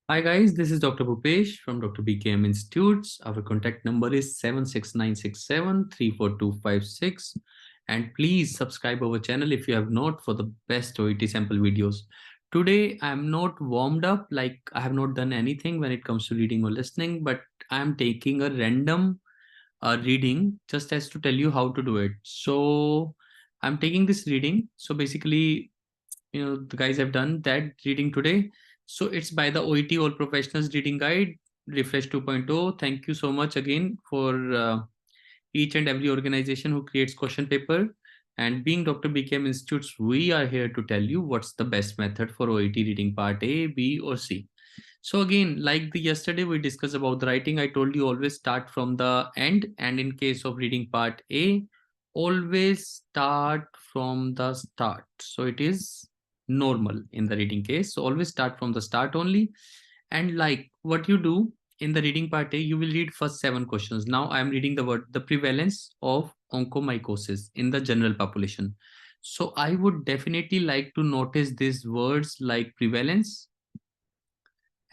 Hi guys, this is Dr. Bhupesh from Dr. BKM Institutes. Our contact number is 76967 34256, and please subscribe our channel if you have not for the best OET sample videos. Today I am not warmed up, like I have not done anything when it comes to reading or listening, but I am taking a random reading just as to tell you how to do it. So I'm taking this reading. So basically, the guys have done that reading today. So it's by the OET All Professionals Reading Guide Refresh 2.0. Thank you so much again for each and every organization who creates question paper. And being Dr. BKM Institutes, we are here to tell you what's the best method for OET reading part A, B, or C. So again, like the yesterday we discussed about the writing, I told you always start from the end, and in case of reading part A, always start from the start. So it is normal in the reading case. So always start from the start only. And like what you do in the reading part A, you will read first 7 questions. Now I am reading the word the prevalence of onychomycosis in the general population. So I would definitely like to notice these words like prevalence,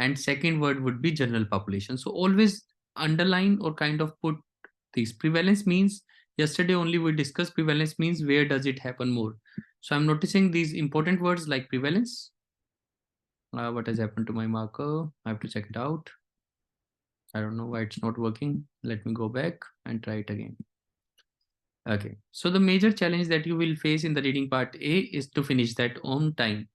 and second word would be general population. So always underline or kind of put this. Prevalence means, yesterday only we discussed prevalence means where does it happen more. So I'm noticing these important words like prevalence. What has happened to my marker? I have to check it out. I don't know why it's not working. Let me go back and try it again. Okay, so the major challenge that you will face in the reading part A is to finish that on time.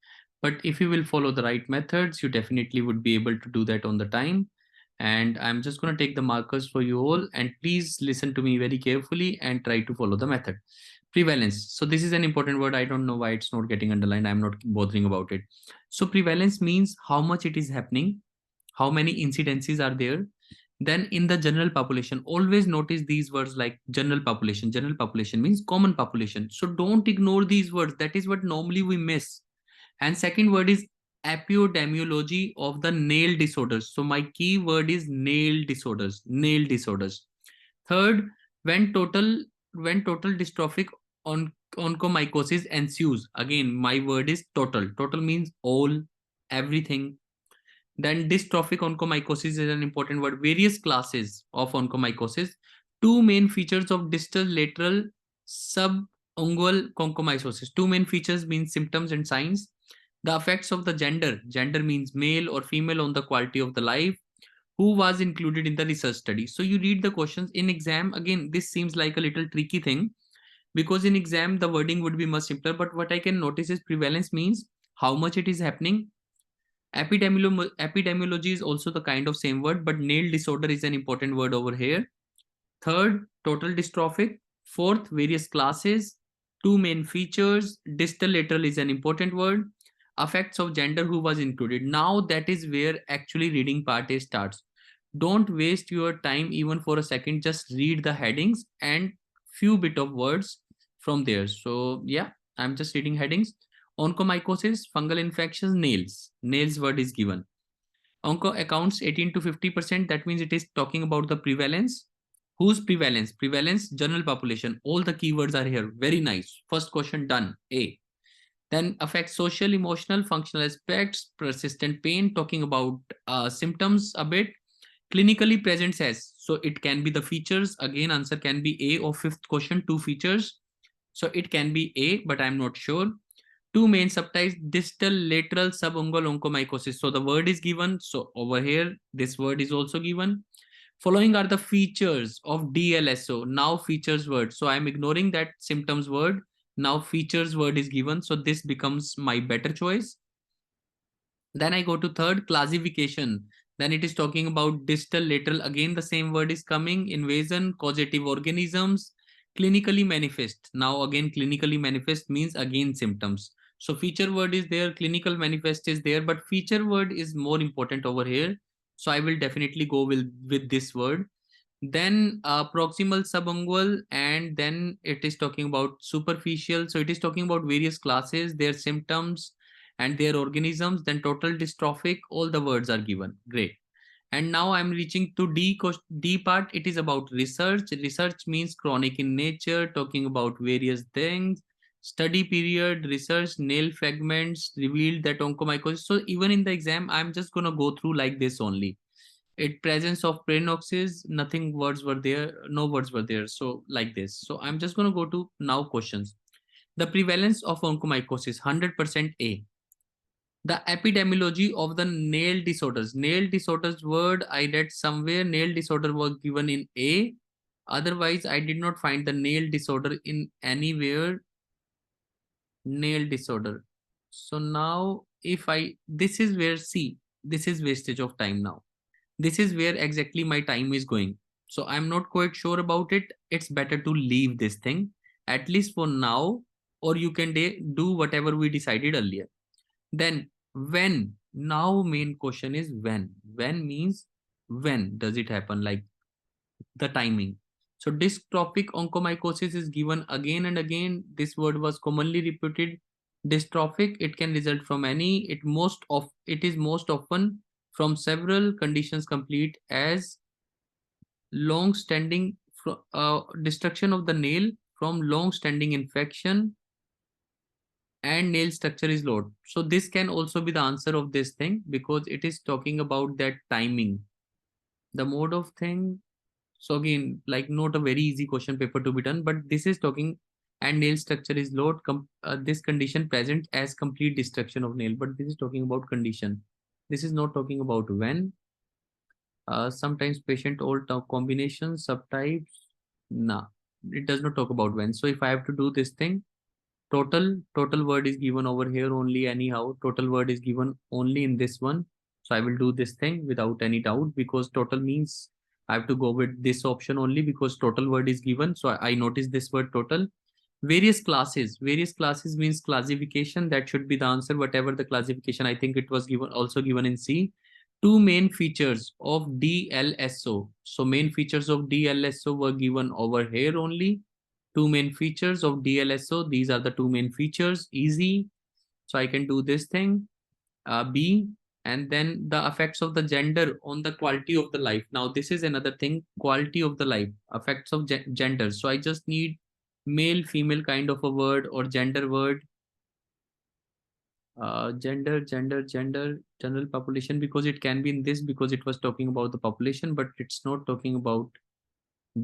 But if you will follow the right methods, you definitely would be able to do that on the time. And I'm just going to take the markers for you all, and please listen to me very carefully and try to follow the method. Prevalence. So this is an important word. I don't know why it's not getting underlined. I'm not bothering about it. So prevalence means how much it is happening, how many incidences are there. Then in the general population, always notice these words like general population. General population means common population. So don't ignore these words. That is what normally we miss. And second word is epidemiology of the nail disorders. So my key word is nail disorders. Nail disorders. Third, when total when total dystrophic on onychomycosis ensues. Again, my word is total. Total means all, everything. Then dystrophic onychomycosis is an important word. Various classes of onychomycosis. Two main features of distal lateral subungual onychomycosis. Two main features mean symptoms and signs. The effects of the gender. Gender means male or female on the quality of the life. Who was included in the research study. So you read the questions in exam. Again, this seems like a little tricky thing because in exam the wording would be much simpler. But what I can notice is prevalence means how much it is happening. Epidemiology is also the kind of same word, but nail disorder is an important word over here. Third, total dystrophic. Fourth, various classes. Two main features. Distal lateral is an important word. Effects of gender, who was included. Now that is where actually reading part A starts. Don't waste your time even for a second. Just read the headings and few bit of words from there. So yeah, I'm just reading headings. Onychomycosis, fungal infections, nails. Nails word is given. Onco accounts 18 to 50%. That means it is talking about the prevalence. Whose prevalence? Prevalence, general population. All the keywords are here. Very nice. First question done. A. Then affects social, emotional, functional aspects, persistent pain, talking about symptoms a bit. Clinically present as. So it can be the features. Again, answer can be A of fifth question, two features. So it can be A, but I'm not sure. Two main subtypes, distal lateral subungual onychomycosis. So the word is given. So over here, this word is also given. Following are the features of DLSO. Now features word. So I'm ignoring that symptoms word. Now features word is given. So this becomes my better choice. Then I go to third, classification. Then it is talking about distal lateral. Again, the same word is coming. Invasion, causative organisms, clinically manifest. Now again, clinically manifest means again symptoms. So feature word is there, clinical manifest is there, but feature word is more important over here. So I will definitely go with this word. Then proximal subungual, and then it is talking about superficial. So it is talking about various classes, their symptoms and their organisms. Then total dystrophic, all the words are given. Great. And now I'm reaching to D part. It is about research. Research means chronic in nature, talking about various things. Study period, research, nail fragments revealed that onychomycosis. So even in the exam, I'm just gonna go through like this only. It presence of Prenoxes, nothing words were there, no words were there. So like this. So I'm just gonna go to now questions. The prevalence of onychomycosis, 100% A. The epidemiology of the nail disorders. Nail disorders word I read somewhere. Nail disorder was given in A. Otherwise, I did not find the nail disorder in anywhere. Nail disorder. So now if I, this is where, see, this is wastage of time now. This is where exactly my time is going. So I'm not quite sure about it. It's better to leave this thing, at least for now, or you can do whatever we decided earlier. Then when, now main question is when. When means when does it happen, like the timing. So dystrophic onychomycosis is given again and again. This word was commonly repeated. Dystrophic, it can result from any, it is most often from several conditions complete as long standing destruction of the nail from long standing infection and nail structure is low. So this can also be the answer of this thing because it is talking about that timing. The mode of thing. So again, like not a very easy question paper to be done, but this is talking and nail structure is low. This condition present as complete destruction of nail, but this is talking about condition. This is not talking about when. Sometimes patient old combinations, subtypes. Nah, it does not talk about when. So if I have to do this thing, total word is given over here only anyhow. Total word is given only in this one. So I will do this thing without any doubt because total means I have to go with this option only because total word is given. So I notice this word total. Various classes means classification. That should be the answer. Whatever the classification, I think it was given also given in C. Two main features of DLSO. So main features of DLSO were given over here only. Two main features of DLSO. These are the two main features. Easy. So I can do this thing. B. And then the effects of the gender on the quality of the life. Now this is another thing. Quality of the life. Effects of gender. So I just need male, female kind of a word or gender word. Gender, general population, because it can be in this because it was talking about the population, but it's not talking about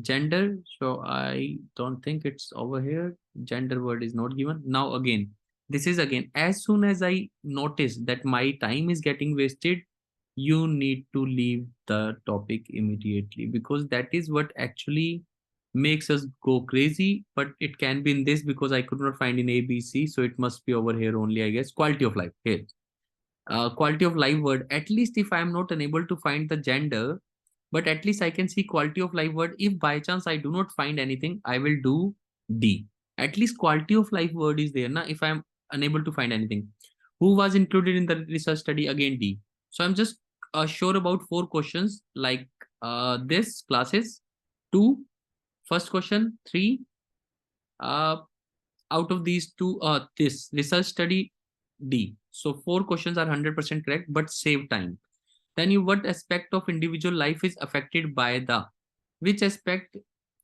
gender. So I don't think it's over here. Gender word is not given. Now again, this is again, as soon as I notice that my time is getting wasted, you need to leave the topic immediately because that is what actually makes us go crazy. But it can be in this because I could not find in ABC, so it must be over here only, I guess. Quality of life here. Quality of life word, at least if I am not unable to find the gender, but at least I can see quality of life word. If by chance I do not find anything, I will do D. At least quality of life word is there. Now, if I'm unable to find anything, who was included in the research study? Again, D. So I'm just sure about four questions like this classes. Two, first question, three. Uh, Out of these two, this research study, D. So four questions are 100% correct, but save time. Then you, what aspect of individual life is affected by the, which aspect?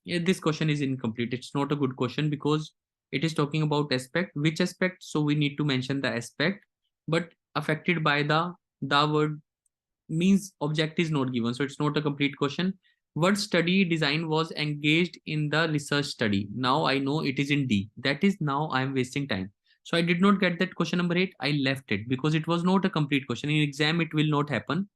Yeah, this question is incomplete. It's not a good question because it is talking about aspect. Which aspect? So we need to mention the aspect, but affected by the word means object is not given, so it's not a complete question. What study design was engaged in the research study? Now I know it is in D. That is, now I am wasting time. So I did not get that question number 8. I left it because it was not a complete question. In exam it will not happen,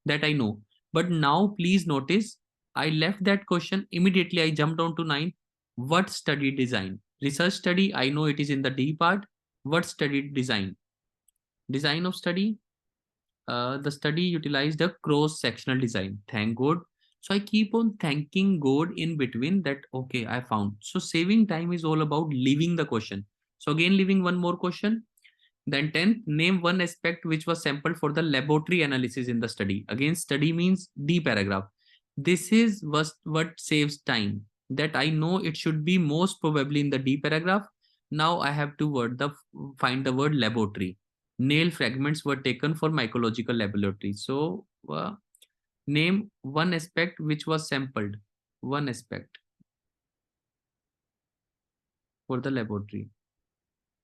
that I know. But now please notice, I left that question immediately. I jumped on to 9. What study design? Research study, I know it is in the D part. What study design? Design of study, the study utilized a cross-sectional design. Thank God. So I keep on thanking God in between that, okay, I found. So saving time is all about leaving the question. So again, leaving one more question. Then 10th, name one aspect which was sampled for the laboratory analysis in the study. Again, study means D paragraph. This is what saves time. That I know it should be most probably in the D paragraph. Now I have to find the word laboratory. Nail fragments were taken for mycological laboratory. So name one aspect which was sampled. One aspect for the laboratory.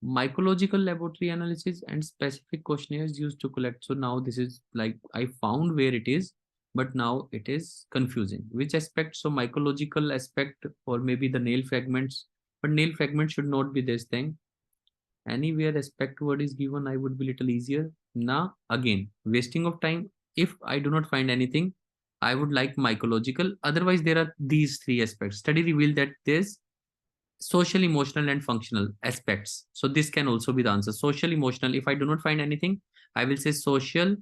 mycological laboratory analysis and specific questionnaires used to collect. So now this is like I found where it is, but now it is confusing. Which aspect? So mycological aspect, or maybe the nail fragments, but nail fragments should not be this thing. Anywhere aspect word is given, I would be little easier. Now again, wasting of time. If I do not find anything, I would like mycological. Otherwise, there are these three aspects. Study revealed that there's social, emotional, and functional aspects. So this can also be the answer. Social, emotional. If I do not find anything, I will say social.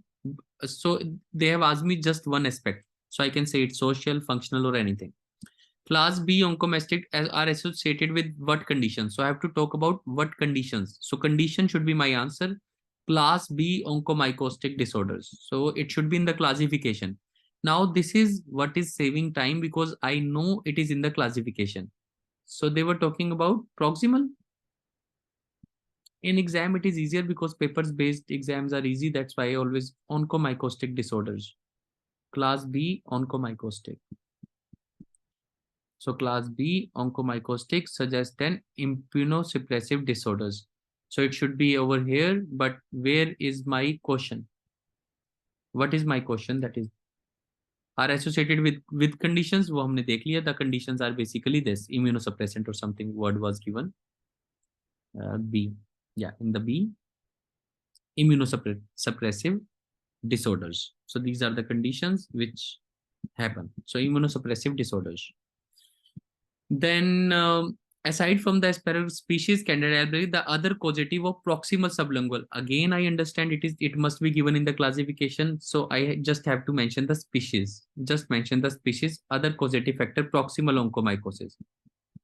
So they have asked me just one aspect. So I can say it's social, functional, or anything. Class B oncomastic are associated with what conditions? So I have to talk about what conditions. So condition should be my answer. Class B onychomycotic disorders. So it should be in the classification. Now this is what is saving time because I know it is in the classification. So they were talking about proximal. In exam, it is easier because papers based exams are easy. That's why I always onychomycotic disorders. Class B onychomycotic. So class B onychomycotic suggests 10 immunosuppressive disorders. So it should be over here, but where is my question? What is my question? That is are associated with conditions. वो हमने देख लिया. The conditions are basically this immunosuppressant or something word was given. B. Yeah, in the B, immunosuppressive disorders. So these are the conditions which happen. So immunosuppressive disorders. Then aside from the asparagus species Candida alberi, the other causative of proximal sublingual. Again, I understand it must be given in the classification. So I just have to mention the species. Just mention the species. Other causative factor proximal onychomycosis.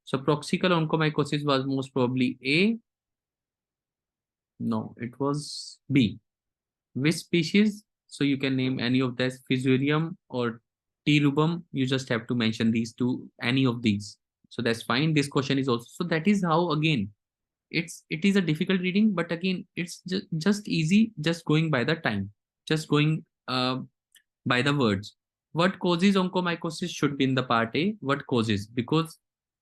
So proximal onychomycosis was most probably A. No, it was B. Which species? So you can name any of this, Fusarium or T. rubrum. You just have to mention these two, any of these. So that's fine. This question is also, so that is how, again, it is a difficult reading, but again, it's just easy, just going by the time, just going by the words. What causes onychomycosis should be in the part A. What causes? Because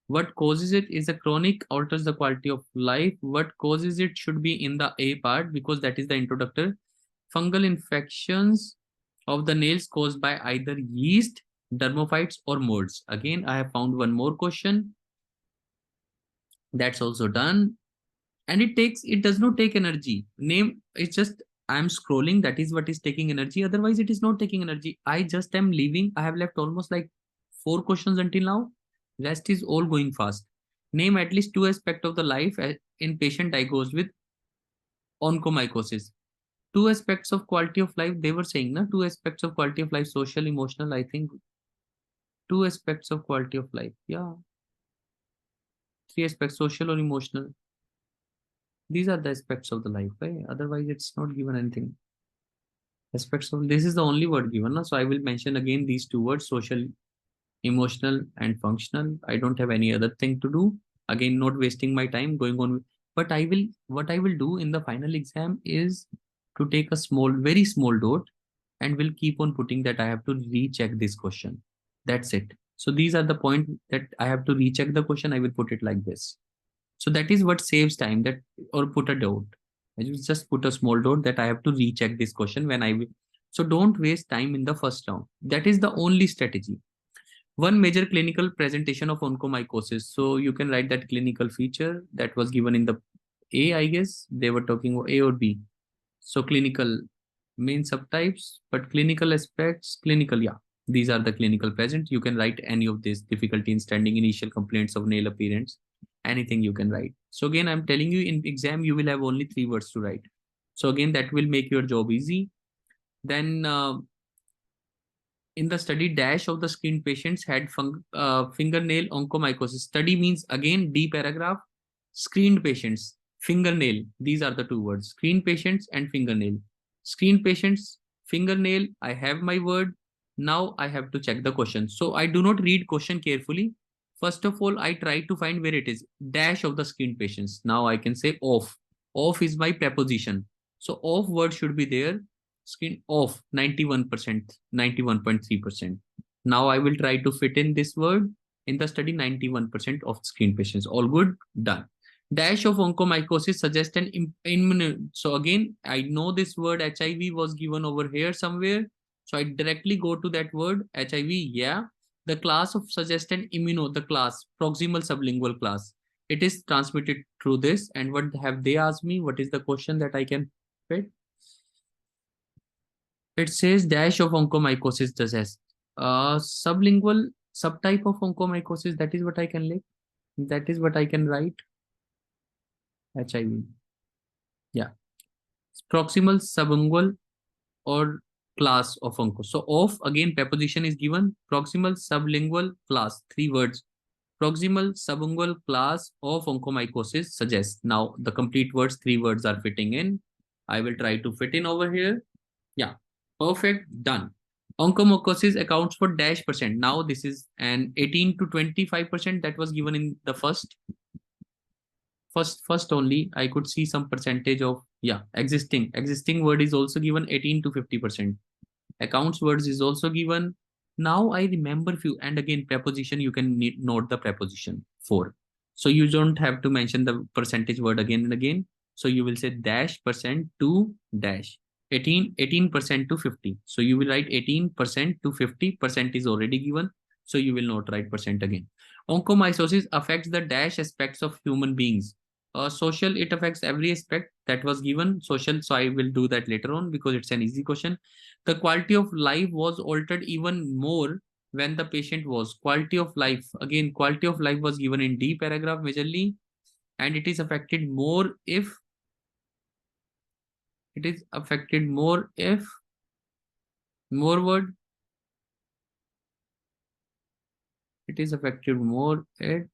what causes it is a chronic, alters the quality of life. What causes it should be in the A part because that is the introductory. Fungal infections of the nails caused by either yeast, dermophytes, or molds. Again, I have found one more question. That's also done. And it does not take energy. Name, it's just, I'm scrolling. That is what is taking energy. Otherwise, it is not taking energy. I just am leaving. I have left almost like 4 questions until now. Rest is all going fast. Name at least 2 aspects of the life in patient diagnosed with onychomycosis. 2 aspects of quality of life they were saying, na? 2 aspects of quality of life, social, emotional. I think 2 aspects of quality of life. Yeah, 3 aspects, social or emotional. These are the aspects of the life, right? Otherwise it's not given anything. Aspects of, this is the only word given, na? So I will mention again these 2 words, social, emotional, and functional. I don't have any other thing to do. Again, not wasting my time going on. But what I will do in the final exam is to take a small, very small dot, and will keep on putting that I have to recheck this question. That's it. So these are the point that I have to recheck the question. I will put it like this. So that is what saves time, that, or put a dot. I just put a small dot that I have to recheck this question when I will. So don't waste time in the first round. That is the only strategy. One major clinical presentation of onychomycosis. So you can write that clinical feature that was given in the A, I guess. They were talking about A or B. So clinical main subtypes, but clinical aspects, clinical, yeah. These are the clinical present. You can write any of this: difficulty in standing, initial complaints of nail appearance, anything you can write. So again, I'm telling you, in exam, you will have only 3 words to write. So again, that will make your job easy. Then in the study, dash of the skin patients had fingernail onychomycosis. Study means again D paragraph. Screened patients, fingernail. These are the 2 words: screen patients and fingernail. Screen patients, fingernail. I have my word. Now I have to check the question. So I do not read question carefully. First of all, I try to find where it is. Dash of the screen patients. Now I can say off. Off is my preposition. So off word should be there. Screen off 91%, 91.3%. Now I will try to fit in this word in the study. 91% of screen patients. All good, done. Dash of onychomycosis suggests an immune. So again, I know this word HIV was given over here somewhere. So I directly go to that word HIV. Yeah. The class of suggested immuno, the class, proximal sublingual class. It is transmitted through this. And what have they asked me? What is the question that I can fit? It says dash of onychomycosis suggests sublingual subtype of onychomycosis. That is what I can lick. That is what I can write. HIV. Yeah. Proximal subungual or class of onco. So of again preposition is given. Proximal sublingual class, 3 words. Proximal subungual class of onychomycosis suggests. Now the complete words, 3 words are fitting in. I will try to fit in over here. Yeah, perfect, done. Onychomycosis accounts for dash percent. Now this is an 18 to 25% that was given in the first only. I could see some percentage of, yeah, existing word is also given 18 to 50%. Accounts words is also given. Now I remember few, and again preposition, you can note the preposition for, so you don't have to mention the percentage word again and again. So you will say dash percent to dash 18% to 50. So you will write 18% to 50%. Is already given, so you will not write percent again. Onychomycosis affects the dash aspects of human beings. Social, it affects every aspect that was given. Social, so I will do that later on because it's an easy question. The quality of life was altered even more when the patient was. Quality of life, again, quality of life was given in D paragraph majorly, and it is affected more if more word, it is affected more it,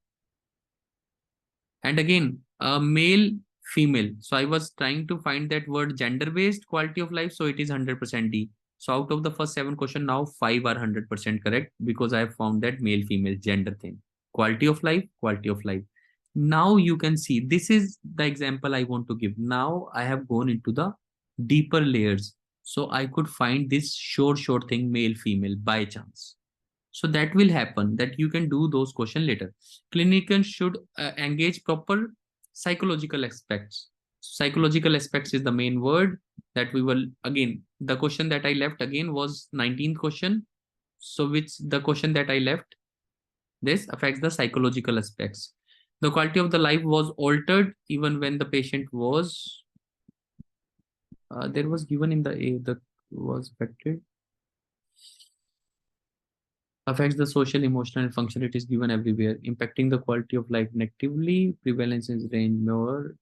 and again male female. So I was trying to find that word gender based quality of life, so it is 100% D. So out of the first 7 question, now 5 are 100% correct because I have found that male female gender thing. Quality of life, quality of life. Now you can see, this is the example I want to give. Now I have gone into the deeper layers, so I could find this short thing, male female, by chance. So that will happen, that you can do those questions later. Clinicians should engage proper psychological aspects. Psychological aspects is the main word that we will, again, the question that I left again was 19th question. So which the question that I left, this affects the psychological aspects. The quality of the life was altered even when the patient was, there was given in the A, the was affected, affects the social, emotional, and function. It is given everywhere, impacting the quality of life negatively. Prevalence is range more.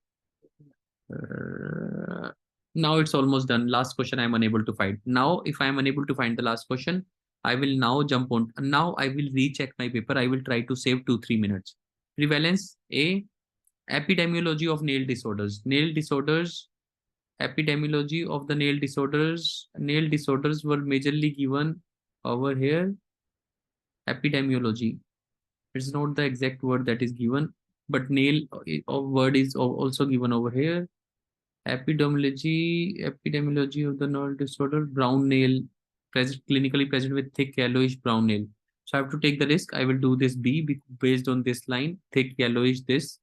Now it's almost done. Last question I'm unable to find. Now, if I'm unable to find the last question, I will now jump on. Now I will recheck my paper. I will try to save 2-3 minutes. Prevalence A, epidemiology of nail disorders. Nail disorders, epidemiology of the nail disorders. Nail disorders were majorly given over here. Epidemiology. It's not the exact word that is given, but nail word is also given over here. Epidemiology of the nail disorder, brown nail, present clinically present with thick yellowish brown nail. So I have to take the risk. I will do this B based on this line, thick yellowish this.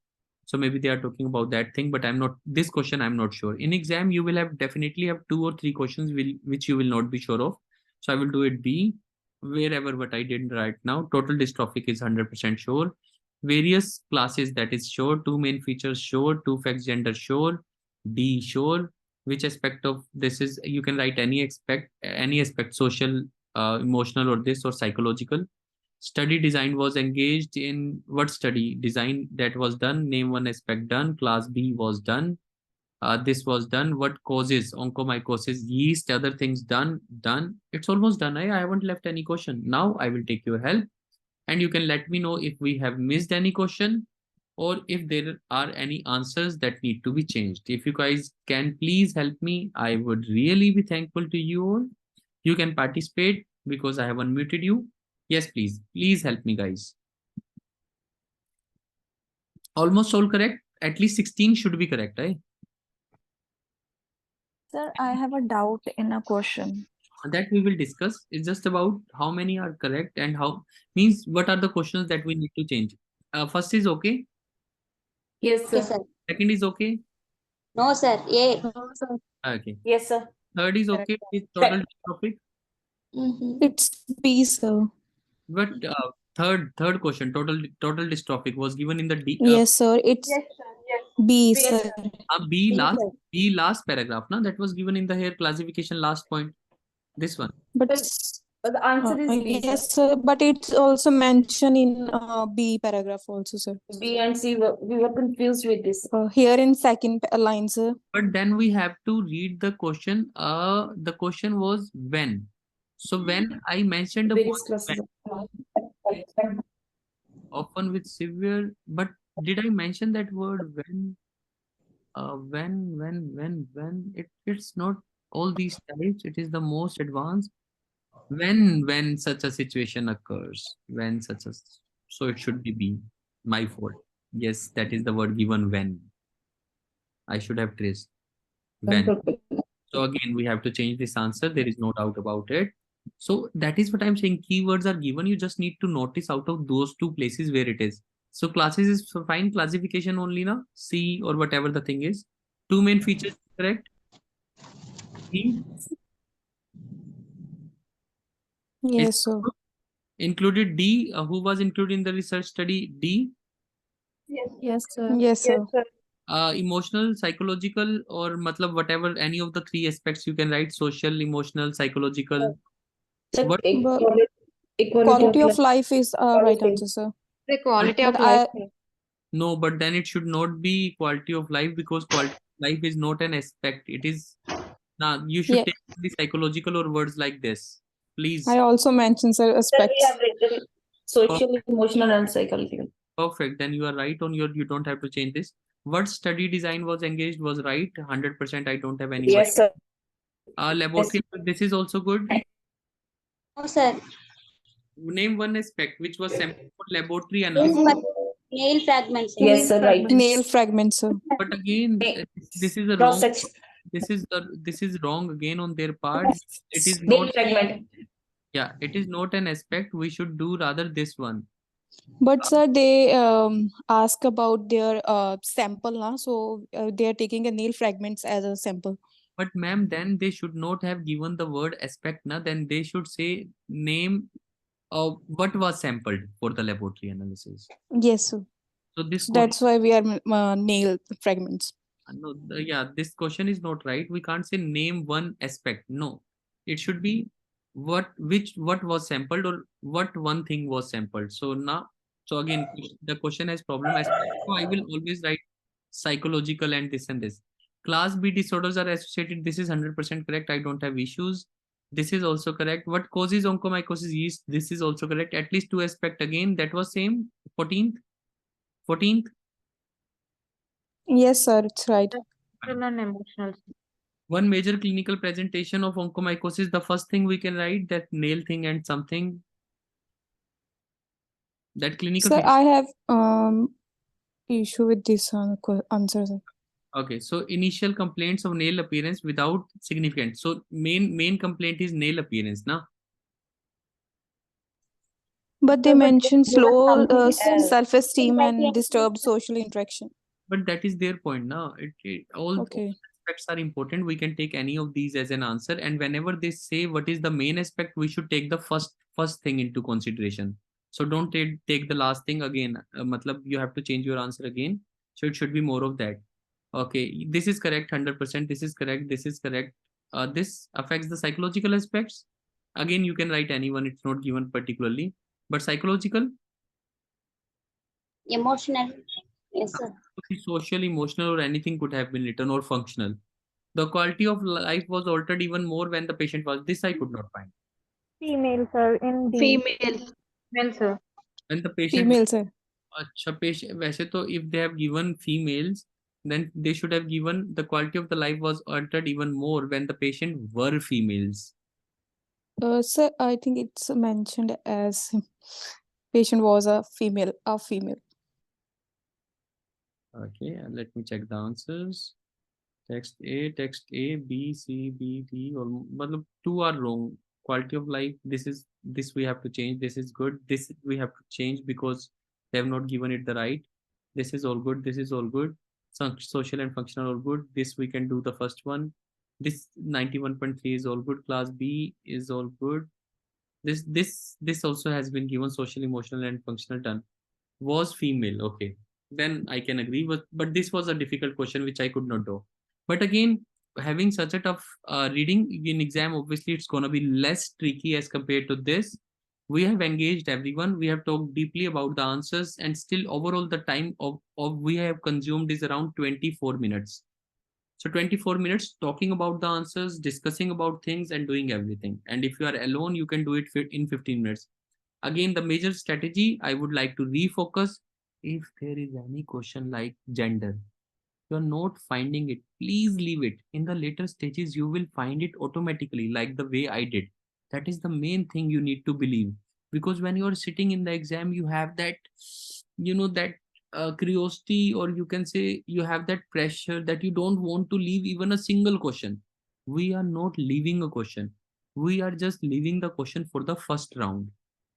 So maybe they are talking about that thing, but I'm not, this question I'm not sure. In exam, you will have definitely have 2 or 3 questions which you will not be sure of. So I will do it B, wherever what I did right now. Total dystrophic is 100% sure. Various classes, that is sure. 2 main features sure. 2 facts gender sure. D, sure. Which aspect of this is, you can write any aspect, social, emotional, or this, or psychological. Study design was engaged in. What study design that was done? Name one aspect, done. Class B was done. This was done. What causes onychomycosis? Yeast, other things done. It's almost done. I haven't left any question. Now I will take your help, and you can let me know if we have missed any question, or if there are any answers that need to be changed. If you guys can please help me, I would really be thankful to you all. You can participate because I have unmuted you. Yes, please help me, guys. Almost all correct. At least 16 should be correct, right? Sir, I have a doubt in a question. That we will discuss. It's just about how many are correct and how, means what are the questions that we need to change. First is okay. Yes, Okay, sir. sir. Second is okay. No, sir. A. No, sir. Okay. Yes, sir. Third is okay. It's total dystrophic. It's B, sir. But third question, total dystrophic was given in the D. Yes, sir. It's Yes, sir. Yes. B, Yes, sir. sir. B B, last sir. B last paragraph, na, that was given in the here classification last point. This one. But But the answer is B, sir. yes, sir. But it's also mentioned in B paragraph also, sir. B and C, we were confused with this. Here in second line, sir. But then we have to read the question. The question was when. So when I mentioned the Various word classes. often with severe, but did I mention that word when? When it's not all these types, it is the most advanced. When such a situation occurs, when such a, so it should be B. My fault. Yes, that is the word given when. I should have traced when. So again, we have to change this answer. There is no doubt about it. So that is what I'm saying. Keywords are given. You just need to notice out of those two places where it is. So classes is fine. Classification only na C or whatever the thing is. Two main features, correct? D. Yes, sir. Included D. Who was included in the research study? D. Yes, sir. Yes, sir. Emotional, psychological, or matlab whatever any of the three aspects you can write: social, emotional, psychological. What? But quality of life is right answer, sir. The quality But I No, but then it should not be quality of life, because quality of life is not an aspect. It is. Now you should Yeah. take the psychological or words like this, please. I also mentioned, sir, aspects. written social, emotional, and psychological. Perfect. Then you are right on your. You don't have to change this. What study design was engaged was right. 100%. I don't have any. Yes, sir. Laboratory. This is also good. No, sir. Name one aspect which was sampled for laboratory Nail analysis. nail fragments. Yes, sir. Right. Nail fragments, sir. But again, this is a Cross wrong. section. This is wrong again on their part. It is Nail not. fragment. Yeah, it is not an aspect. We should do rather this one. But sir, they ask about their sample, na? So they are taking a nail fragments as a sample. But ma'am, then they should not have given the word aspect, na. Then they should say name of what was sampled for the laboratory analysis. Yes, sir. So this That's why we are nail fragments. no, yeah, this question is not right. We can't say name one aspect. No, it should be what was sampled, or what one thing was sampled. So now, so again, the question has problem. So I will always write psychological and this and this. Class B disorders are associated. This is 100% correct. I don't have issues. This is also correct. What causes onychomycosis yeast? This is also correct. At least two aspect again. That was same. 14th. Yes, sir, it's right. And emotional. One major clinical presentation of onychomycosis, the first thing we can write that nail thing and something. That clinical. Sir, I have issue with this answer, sir. Okay, so initial complaints of nail appearance without significant. So main complaint is nail appearance, na? But they mention slow self-esteem and Exactly. disturbed social interaction. But that is their point, na? All Okay. aspects are important. We can take any of these as an answer, and whenever they say what is the main aspect, we should take the first thing into consideration. So don't take the last thing again. Matlab you have to change your answer again. So it should be more of that. Okay, this is correct 100%. This is correct. This is correct. This affects the psychological aspects. Again, you can write anyone. It's not given particularly, but psychological, Emotional. Yes, sir. social, emotional, or anything could have been written, or functional. The quality of life was altered even more when the patient was. This I could not find. Female, sir, in D. Female. Female, sir. When the patient. Female, sir. अच्छा patient वैसे तो if they have given females, then they should have given the quality of the life was altered even more when the patient were females. Sir, I think it's mentioned as patient was a female. Okay, let me check the answers. Text A, B, C, B, D, or matlab two are wrong. Quality of life, this we have to change. This is good. This we have to change because they have not given it the right. This is all good. This is all good. Social and functional all good. This we can do the first one. This 91.3 is all good. Class B is all good. This also has been given. Social, emotional, and functional done. Was female. Okay, then I can agree. But this was a difficult question which I could not do. But again, having such a tough reading in exam, obviously it's gonna be less tricky as compared to this. We have engaged everyone. We have talked deeply about the answers, and still overall the time of we have consumed is around 24 minutes. So 24 minutes talking about the answers, discussing about things, and doing everything. And if you are alone, you can do it in 15 minutes. Again, the major strategy, I would like to refocus. If there is any question like gender, you're not finding it, please leave it. In the later stages, you will find it automatically, like the way I did. That is the main thing you need to believe. Because when you're sitting in the exam, you have that, that curiosity, or you can say you have that pressure that you don't want to leave even a single question. We are not leaving a question. We are just leaving the question for the first round.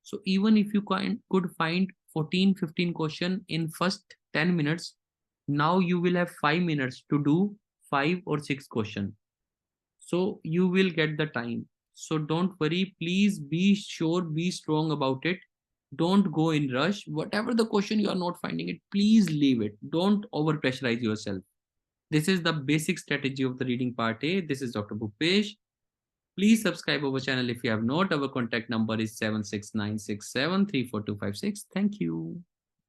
So even if you could find 14-15 question in first 10 minutes, now you will have 5 minutes to do 5 or 6 question. So you will get the time. So don't worry, please be sure, be strong about it. Don't go in rush. Whatever the question you are not finding it, please leave it. Don't over pressurize yourself. This is the basic strategy of the reading part A. This is Dr. Bhupesh. Please subscribe our channel if you have not. Our contact number is 76967342256. Thank you.